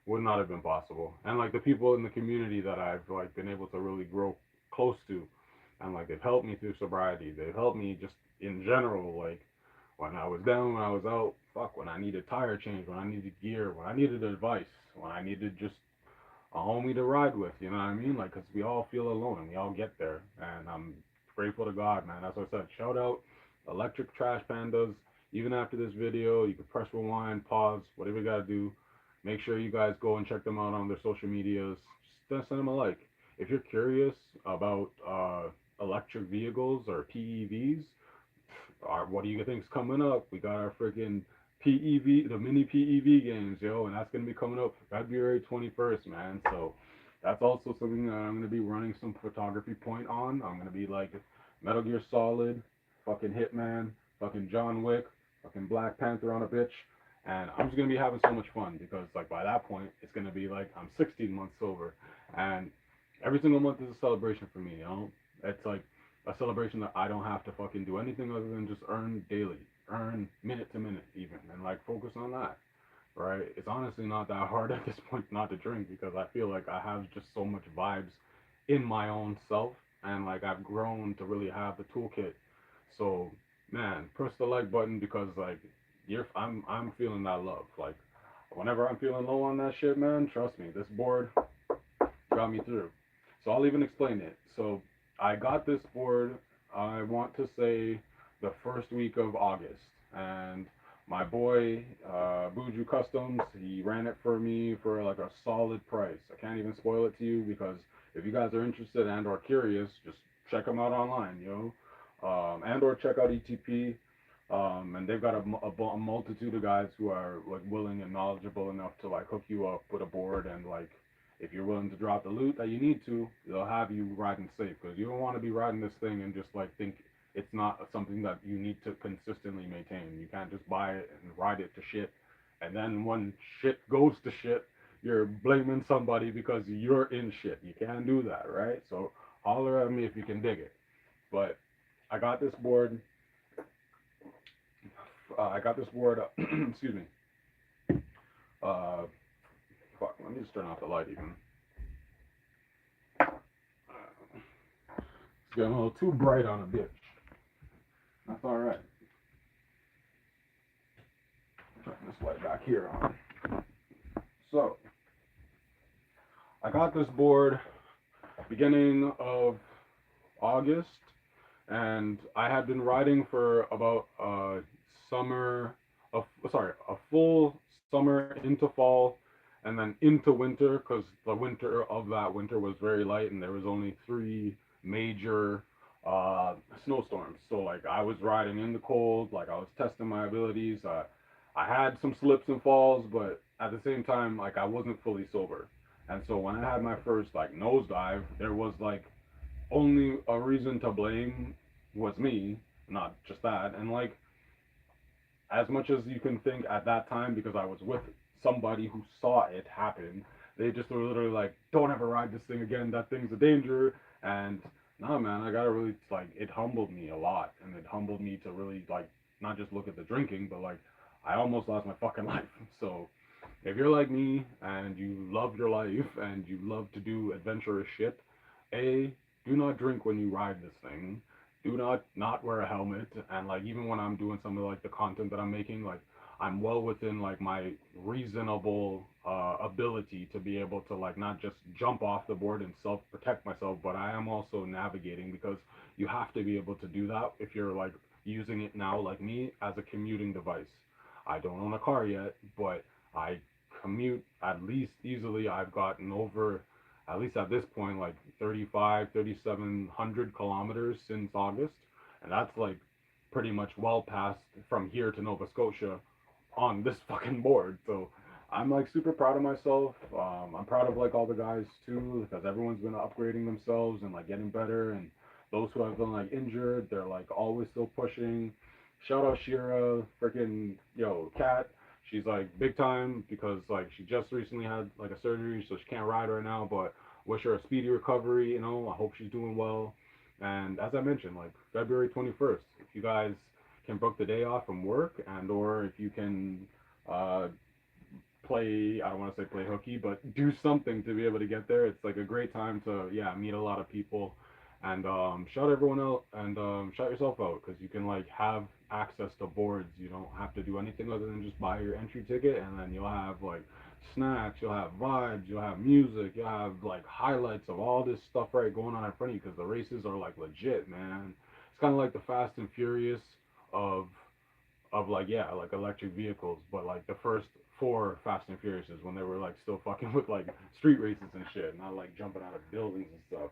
Speaker 1: would not have been possible. And like the people in the community that I've like been able to really grow close to, and like they've helped me through sobriety. They've helped me just in general, like when I was down, when I was out, fuck, when I needed tire change, when I needed gear, when I needed advice, when I needed just a homie to ride with. You know what I mean? Like, cause we all feel alone and we all get there, and I'm grateful to God, man. As I said, shout out Electric Trash Pandas. Even after this video, you can press rewind, pause, whatever you gotta do. Make sure you guys go and check them out on their social medias. Just send them a like. If you're curious about electric vehicles or PEVs, what do you think's coming up? We got our freaking PEV, the mini PEV games, yo, and that's gonna be coming up February 21st, man. So that's also something that I'm gonna be running some photography point on. I'm gonna be like Metal Gear Solid, fucking Hitman, fucking John Wick, fucking Black Panther on a bitch, and I'm just gonna be having so much fun because like by that point it's gonna be like I'm 16 months sober, and every single month is a celebration for me. You know, it's like a celebration that I don't have to fucking do anything other than just earn daily, earn minute to minute even, and like focus on that. Right? It's honestly not that hard at this point not to drink because I feel like I have just so much vibes in my own self, and like I've grown to really have the toolkit. So man, press the like button because like I'm feeling that love. Like whenever I'm feeling low on that shit, man, trust me, this board got me through. So I'll even explain it. So I got this board, I want to say the first week of August. And my boy, Buju Customs, he ran it for me for like a solid price. I can't even spoil it to you because if you guys are interested and or curious, just check them out online, you know. And or check out ETP. And they've got a multitude of guys who are like willing and knowledgeable enough to like hook you up with a board and like if you're willing to drop the loot that you need to, they'll have you riding safe because you don't want to be riding this thing and just like think it's not something that you need to consistently maintain. You can't just buy it and ride it to shit, and then when shit goes to shit, you're blaming somebody because you're in shit. You can't do that, right? So holler at me if you can dig it. But I got this board. I got this board. Excuse me. Uh, fuck. Let me just turn off the light even. It's getting a little too bright on a bitch. That's all right. Turn this light back here on. So, I got this board beginning of August, and I had been riding for about summer, a full summer into fall, and then into winter because the winter of that winter was very light, and there was only three major uh, snowstorms. So like I was riding in the cold, like I was testing my abilities. I had some slips and falls, but at the same time, like I wasn't fully sober. And so when I had my first like nosedive, there was like only a reason to blame was me, not just that. And like as much as you can think at that time, because I was with somebody who saw it happen, they just were literally like, "Don't ever ride this thing again. That thing's a danger." And nah, man, I gotta really like it humbled me a lot, and it humbled me to really like not just look at the drinking, but like I almost lost my fucking life. So if you're like me and you love your life and you love to do adventurous shit, A, do not drink when you ride this thing. Do not wear a helmet. And like even when I'm doing some of like the content that I'm making, like I'm well within like my reasonable ability to be able to like not just jump off the board and self protect myself, but I am also navigating because you have to be able to do that if you're like using it now like me as a commuting device. I don't own a car yet, but I commute at least easily. I've gotten over, at least at this point, like 35, 3,700 kilometers since August. And that's like pretty much well past from here to Nova Scotia on this fucking board. So I'm like super proud of myself. I'm proud of like all the guys too, because everyone's been upgrading themselves and like getting better. And those who have been like injured, they're like always still pushing. Shout out Shira, freaking yo, Cat. She's like big time because like she just recently had like a surgery, so she can't ride right now. But wish her a speedy recovery. You know, I hope she's doing well. And as I mentioned, like February 21st, if you guys can book the day off from work, and or if you can uh, play, I don't want to say play hooky, but do something to be able to get there. It's like a great time to, yeah, meet a lot of people and shout everyone out and shout yourself out because you can like have access to boards. You don't have to do anything other than just buy your entry ticket, and then you'll have like snacks, you'll have vibes, you'll have music, you'll have like highlights of all this stuff right going on in front of you because the races are like legit, man. It's kind of like the Fast and Furious of like, yeah, like electric vehicles, but like the first four Fast and Furiouses when they were like still fucking with like street races and shit, not like jumping out of buildings and stuff.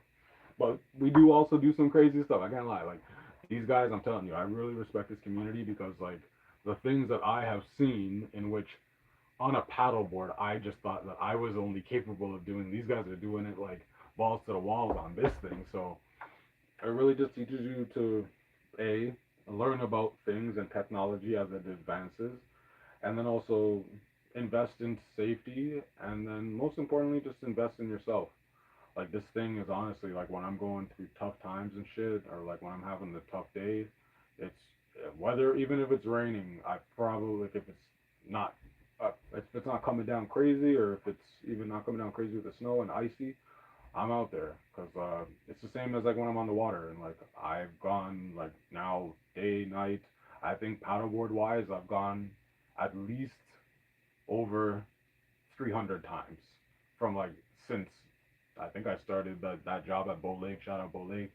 Speaker 1: But we do also do some crazy stuff. I can't lie. Like these guys, I'm telling you, I really respect this community because like the things that I have seen in which on a paddleboard I just thought that I was only capable of doing. These guys are doing it like balls to the walls on this thing. So it really just teaches you to a learn about things and technology as it advances, and then also invest in safety, and then most importantly, just invest in yourself. Like this thing is honestly like when I'm going through tough times and shit, or like when I'm having the tough days, it's whether even if it's raining, I probably like if it's not if it's not coming down crazy, or if it's even not coming down crazy with the snow and icy, I'm out there because it's the same as like when I'm on the water and like I've gone like now day night. I think paddleboard wise, I've gone at least over 300 times from like since I think I started that job at Bow Lake. Shout out Bow Lake.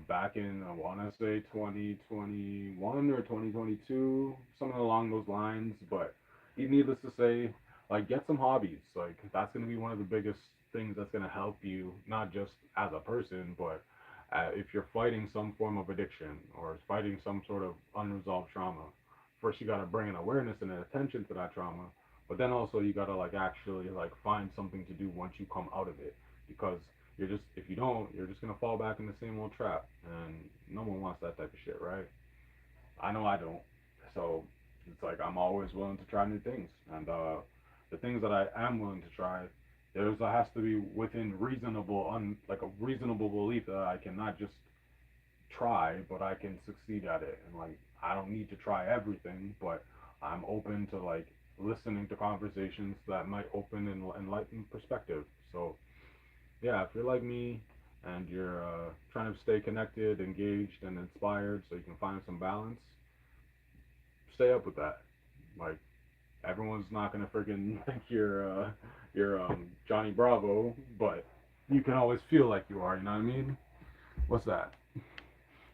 Speaker 1: Back in I want to say 2021 or 2022, something along those lines. But needless to say, like get some hobbies. Like that's gonna be one of the biggest things that's gonna help you, not just as a person, but if you're fighting some form of addiction or fighting some sort of unresolved trauma. First, you gotta bring an awareness and an attention to that trauma, but then also you gotta like actually like find something to do once you come out of it, because you're just if you don't, you're just gonna fall back in the same old trap, and no one wants that type of shit, right? I know I don't. So it's like I'm always willing to try new things, and the things that I am willing to try, there has to be within like a reasonable belief that I can not just try, but I can succeed at it, and like I don't need to try everything, but I'm open to like listening to conversations that might open and enlighten perspective. So yeah, if you're like me and you're trying to stay connected, engaged, and inspired so you can find some balance, stay up with that. Like, everyone's not going to freaking think you're Johnny Bravo, but you can always feel like you are, you know what I mean? What's that?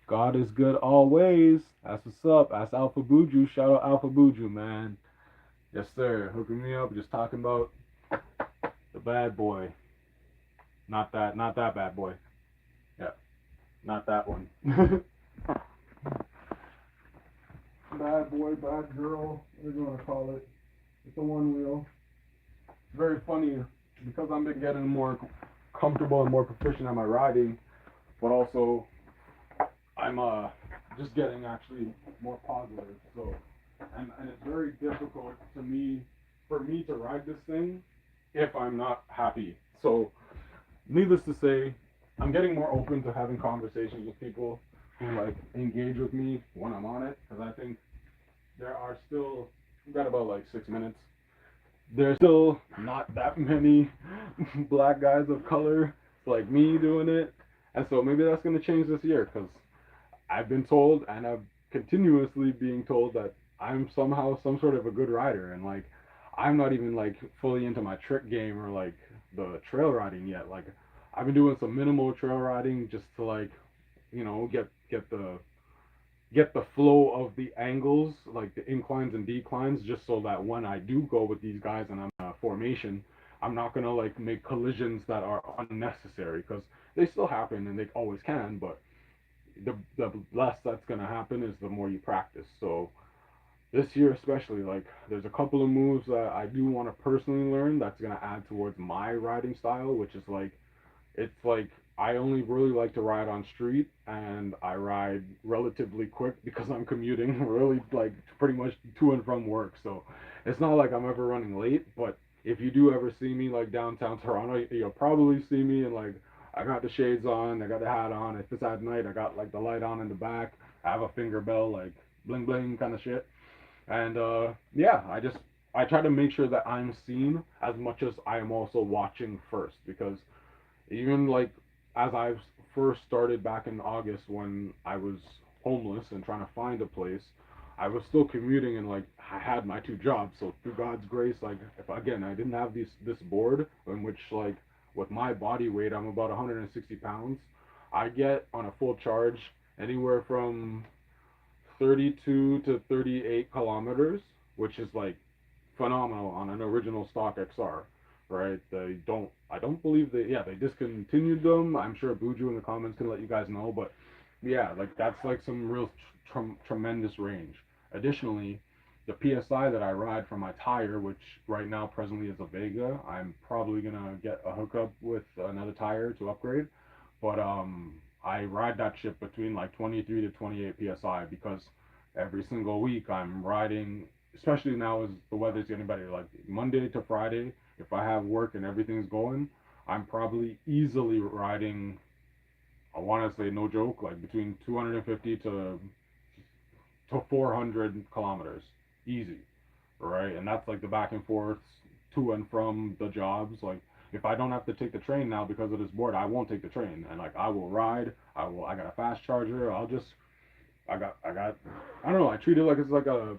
Speaker 1: God is good always. That's what's up. That's Alpha Buju. Shout out Alpha Buju, man. Yes, sir. Hooking me up, just talking about the bad boy. Not that bad boy. Yeah, not that one. Bad boy, bad girl, whatever you want to call it. It's a one wheel. It's very funny because I've been getting more comfortable and more proficient at my riding, but also I'm just getting actually more positive. So, and it's very difficult to me for me to ride this thing if I'm not happy. So, needless to say, I'm getting more open to having conversations with people who like engage with me when I'm on it, because I think there are still, we've got about like 6 minutes. There's still not that many black guys of color like me doing it. And so maybe that's going to change this year, because I've been told and I'm continuously being told that I'm somehow some sort of a good rider. And like, I'm not even like fully into my trick game or like the trail riding yet. Like, I've been doing some minimal trail riding just to like, get the flow of the angles, like the inclines and declines, just so that when I do go with these guys and I'm in a formation, I'm not gonna like make collisions that are unnecessary, because they still happen and they always can. But the less that's gonna happen is the more you practice. So this year especially, like there's a couple of moves that I do want to personally learn that's gonna add towards my riding style, which is like it's like I only really like to ride on street and I ride relatively quick because I'm commuting really like pretty much to and from work. So it's not like I'm ever running late, but if you do ever see me like downtown Toronto, you'll probably see me and like I got the shades on, I got the hat on. If it's at night, I got like the light on in the back. I have a finger bell, like bling bling kind of shit. And yeah, I try to make sure that I'm seen as much as I am also watching first because even like as I first started back in August when I was homeless and trying to find a place, I was still commuting and like I had my two jobs. So through God's grace, like if again I didn't have this board in which like with my body weight I'm about 160 pounds, I get on a full charge anywhere from 32 to 38 kilometers, which is like phenomenal on an original stock XR, right? I don't believe they discontinued them. I'm sure Buju in the comments can let you guys know, but yeah, like that's like some real tremendous range. Additionally, the PSI that I ride for my tire, which right now presently is a Vega, I'm probably gonna get a hookup with another tire to upgrade, but I ride that shit between like 23 to 28 psi because every single week I'm riding, especially now as the weather's getting better, like Monday to Friday, if I have work and everything's going, I'm probably easily riding, I want to say no joke, like between 250 to 400 kilometers, easy, right? And that's like the back and forth to and from the jobs. Like if I don't have to take the train now because of this board, I won't take the train, and like I will ride. I got a fast charger. I got I don't know. I treat it like it's like a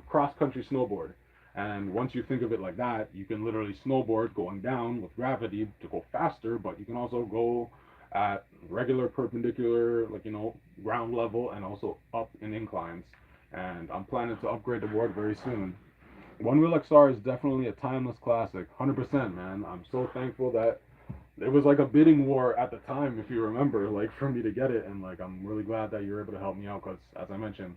Speaker 1: cross country snowboard. And once you think of it like that, you can literally snowboard going down with gravity to go faster, but you can also go at regular perpendicular, like ground level, and also up in inclines. And I'm planning to upgrade the board very soon. One Wheel XR is definitely a timeless classic, 100%, man. I'm so thankful that it was like a bidding war at the time, if you remember, like for me to get it, and like I'm really glad that you're able to help me out, because as I mentioned,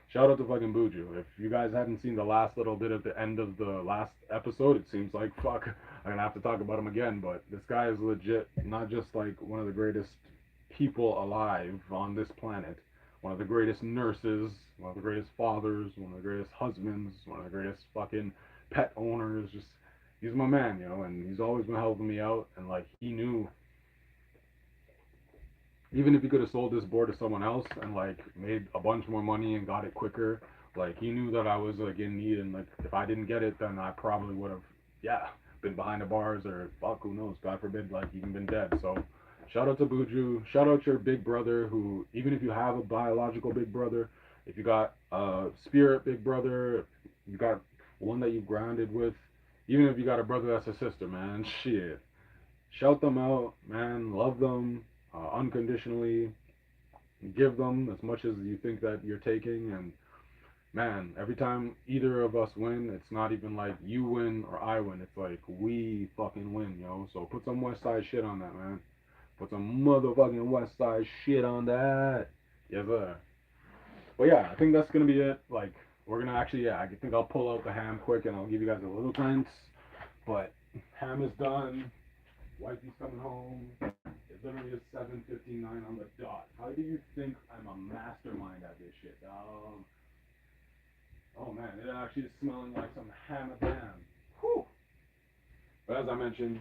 Speaker 1: shout out to fucking Buju. If you guys hadn't seen the last little bit at the end of the last episode, it seems like fuck, I'm gonna have to talk about him again. But this guy is legit, not just like one of the greatest people alive on this planet, one of the greatest nurses, one of the greatest fathers, one of the greatest husbands, one of the greatest fucking pet owners. Just he's my man, and he's always been helping me out. And like he knew, even if he could have sold this board to someone else and like made a bunch more money and got it quicker, like he knew that I was like in need, and like if I didn't get it, then I probably would have, yeah, been behind the bars, or fuck, who knows, God forbid, like even been dead. So shout out to Buju, shout out your big brother, who even if you have a biological big brother, if you got a spirit big brother, if you got one that you grounded with, even if you got a brother that's a sister, man, shit, shout them out, man, love them unconditionally, give them as much as you think that you're taking. And man, every time either of us win, it's not even like you win or I win, it's like we fucking win, so put some west side shit on that, man. Put some motherfucking west side shit on that. Yes sir. But yeah, I think that's gonna be it. Like we're gonna actually, yeah, I think I'll pull out the ham quick and I'll give you guys a little thanks. But ham is done. Wifey's coming home. It literally is 7:59 on the dot. How do you think I'm a mastermind at this shit, dog? Oh man, it actually is smelling like some ham at the ham. Whew. But as I mentioned,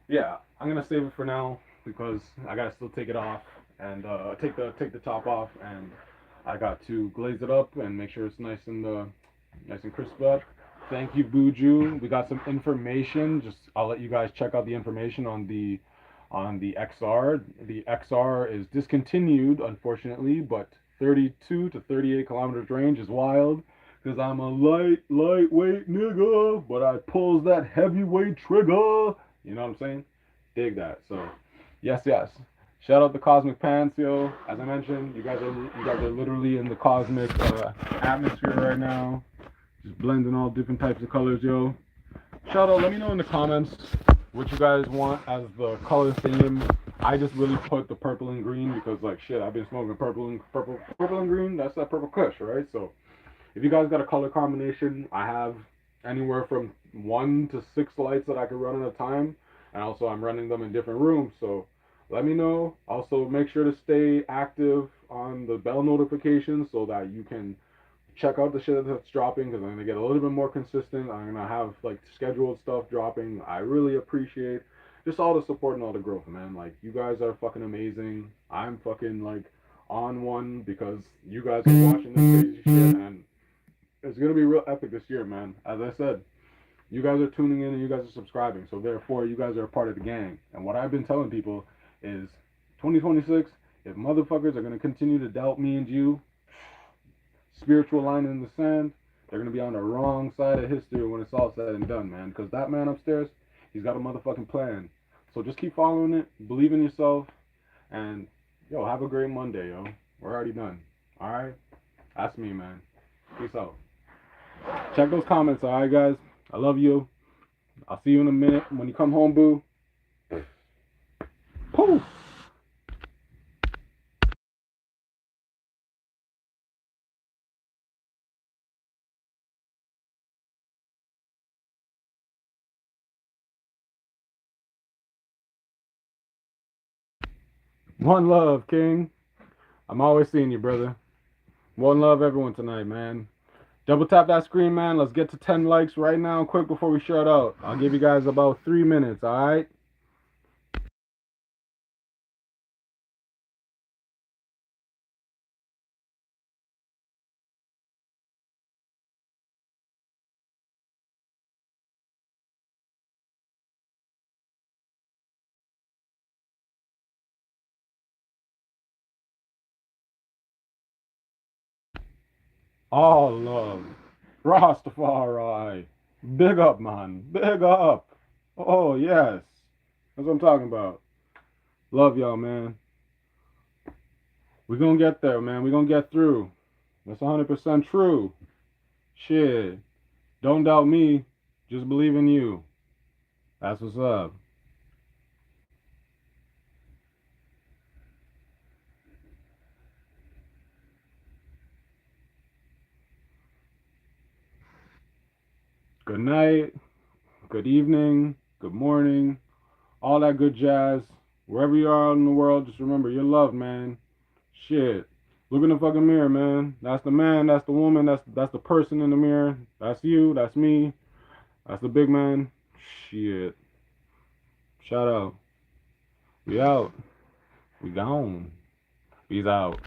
Speaker 1: yeah, I'm gonna save it for now because I gotta still take it off and take the top off, and I got to glaze it up and make sure it's nice and crisp up. Thank you, Buju. We got some information. Just I'll let you guys check out the information on the XR. The XR is discontinued, unfortunately, but 32 to 38 kilometers range is wild. Cause I'm a lightweight nigga, but I pulls that heavyweight trigger. You know what I'm saying? Dig that. So, yes. Shout out the Cosmic Pants, yo. As I mentioned, you guys are literally in the cosmic atmosphere right now. Just blending all different types of colors, yo. Shout out, let me know in the comments what you guys want as the color theme I just really put the purple and green because like shit, I've been smoking purple and green. That's that purple kush, right? So if you guys got a color combination, I have anywhere from 1 to 6 lights that I can run at a time, and also I'm running them in different rooms. So let me know. Also, make sure to stay active on the bell notifications so that you can check out the shit that's dropping because I'm gonna get a little bit more consistent. I'm gonna have like scheduled stuff dropping. I really appreciate just all the support and all the growth, man. Like you guys are fucking amazing. I'm fucking like on one because you guys are watching this crazy shit and it's gonna be real epic this year, man. As I said, you guys are tuning in and you guys are subscribing, so therefore you guys are a part of the gang. And what I've been telling people is 2026, if motherfuckers are gonna continue to doubt me and you, spiritual line in the sand, they're gonna be on the wrong side of history when it's all said and done, man. Because that man upstairs, he's got a motherfucking plan. So just keep following it, believe in yourself, and yo, have a great Monday, yo. We're already done. All right, that's me, man. Peace out. Check those comments, all right, guys. I love you. I'll see you in a minute when you come home, boo. Poof. One love, King. I'm always seeing you, brother. One love, everyone tonight, man. Double tap that screen, man. Let's get to 10 likes right now, quick before we shut out. I'll give you guys about 3 minutes, all right? All love. Rastafari. Big up, man. Big up. Oh, yes. That's what I'm talking about. Love y'all, man. We're gonna get there, man. We're gonna get through. That's 100% true. Shit. Don't doubt me. Just believe in you. That's what's up. Good night. Good evening. Good morning. All that good jazz. Wherever you are in the world, just remember you're loved, man. Shit. Look in the fucking mirror, man. That's the man, that's the woman, that's the person in the mirror. That's you, that's me, that's the big man. Shit. Shout out. We out. We gone. Peace out.